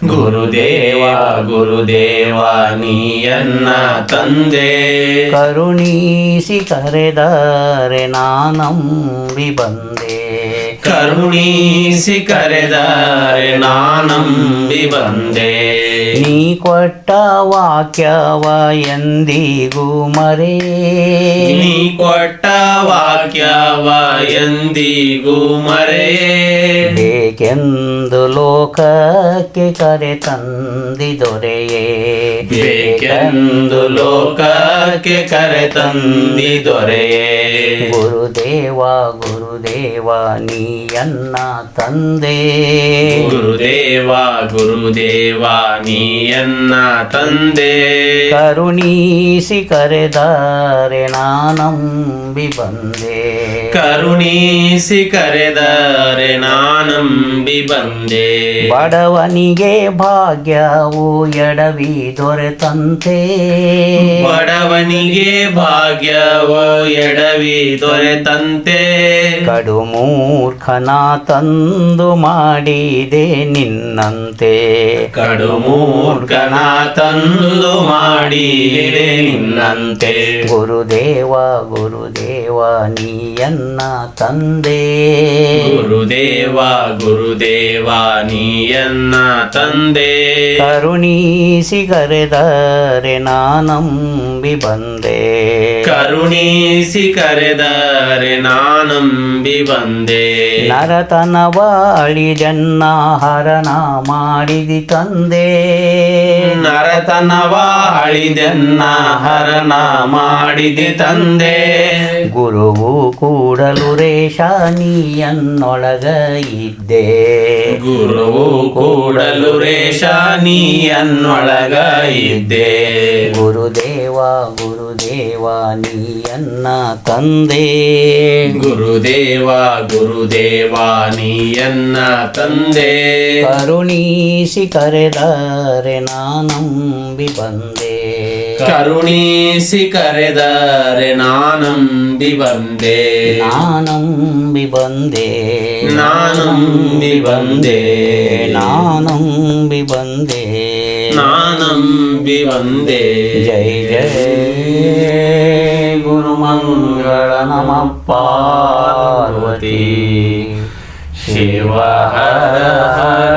ಗುರುದೇವ ಗುರುದೇವ ನೀಯನ್ನ ತಂದೆ. ಕರುಣಿಸಿ ಕರೆದರೆ ನಾನಂಬಿ ಬಂದೆ. ಕರುಣಿಸಿ ಕರೆದರೆ ನಾನಂಬಿ ಬಂದೆ. ನೀ ಕೊಟ್ಟ ವಾಕ್ಯವ ಎಂದಿಗೂ ಮರೆ. ನೀ ಕೊಟ್ಟ ವಾಕ್ಯವ ಎಂದಿಗೂ ಮರೆ. ಬೇಕೆಂದು ಲೋಕಕ್ಕೆ ಕರೆ ತಂದಿ ದೊರೆಯೇ. ಬೇಕೆಂದು ಲೋಕಕ್ಕೆ ಕರೆ ತಂದಿ ದೊರೆಯೇ. ಗುರುದೇವ ಗುರುದೇವ ನೀಯನ್ನ ತಂದೆ. ಗುರುದೇವ ಗುರುದೇವ ನೀಯನ್ನ ತಂದೆ. ಕರುಣಿಸಿ ಕರೆದರೆ ನಾನಂಬಿ ಬಂದೆ. ಕರುಣಿಸಿ ಕರೆದರೆ ನಾನಂಬಿ ಬಂದೆ. ಬಡವನಿಗೆ ಭಾಗ್ಯವು ಎಡವಿ ದೊರೆತಂತೆ. ಬಡವನಿಗೆ ಭಾಗ್ಯವೋ ಎಡವಿ ದೊರೆತಂತೆ. ಕಡು ಮೂರ್ಖನ ತಂದು ಮಾಡಿದೆ ನಿನ್ನಂತೆ. ಕಡು ಮೂರ್ಖನ ತಂದು ಮಾಡಿದೆ ನಿನ್ನಂತೆ. ಗುರುದೇವ ಗುರುದೇವ ನೀಯನ್ನ ತಂದೆ. ಗುರುದೇವ ಗುರುದೇವ ನೀಯನ್ನ ತಂದೆ. ಕರುಣಿಸಿ ಕರೆದರೆ ನಾನಂಬಿ ಬಂದೆ. ಕರುಣಿಸಿ ಕರೆದರೆ ನಾನಂಬಿ ಬಂದೆ. ನರತನವ ಅಳಿದನ್ನ ಹರಣ ಮಾಡಿದಿ ತಂದೆ. ನರತನವ ಅಳಿದನ್ನ ಹರಣ ಮಾಡಿದೆ ತಂದೆ. ಗುರುವು ಕೂಡಲು ರೇಷ ನೀಯನ್ನೊಳಗ ಇದ್ದೆ. ಗುರುವು ಕೂಡಲು ರೇಷ ನೀಯನ್ನೊಳಗ ಇದ್ದೆ. ಗುರುದೇವ ಗುರುದೇವ ನೀಯನ್ನ ತಂದೆ. ಗುರುದೇವ ಗುರುದೇವ ನೀಯನ್ನ ತಂದೆ. ಕರುಣಿಸಿ ಕರೆದರೆ ನಾನಂಬಿ ಬಂದೆ. ಕರುಣಿಸಿ ಕರೆದರೆ ನಾನಂಬಿ ಬಂದೆ. ನಾನಂಬಿ ಬಂದೆ. ನಾನಂಬಿ ಬಂದೆ. ನಾನಂಬಿ ಬಂದೆ. ನಾನಂಬಿ ಬಂದೆ. ಜೈ ಜೈ ಗುರುಮಂಗಳ ನಮಃ ಪಾರ್ವತಿ ಶಿವ ಹರ ಹರ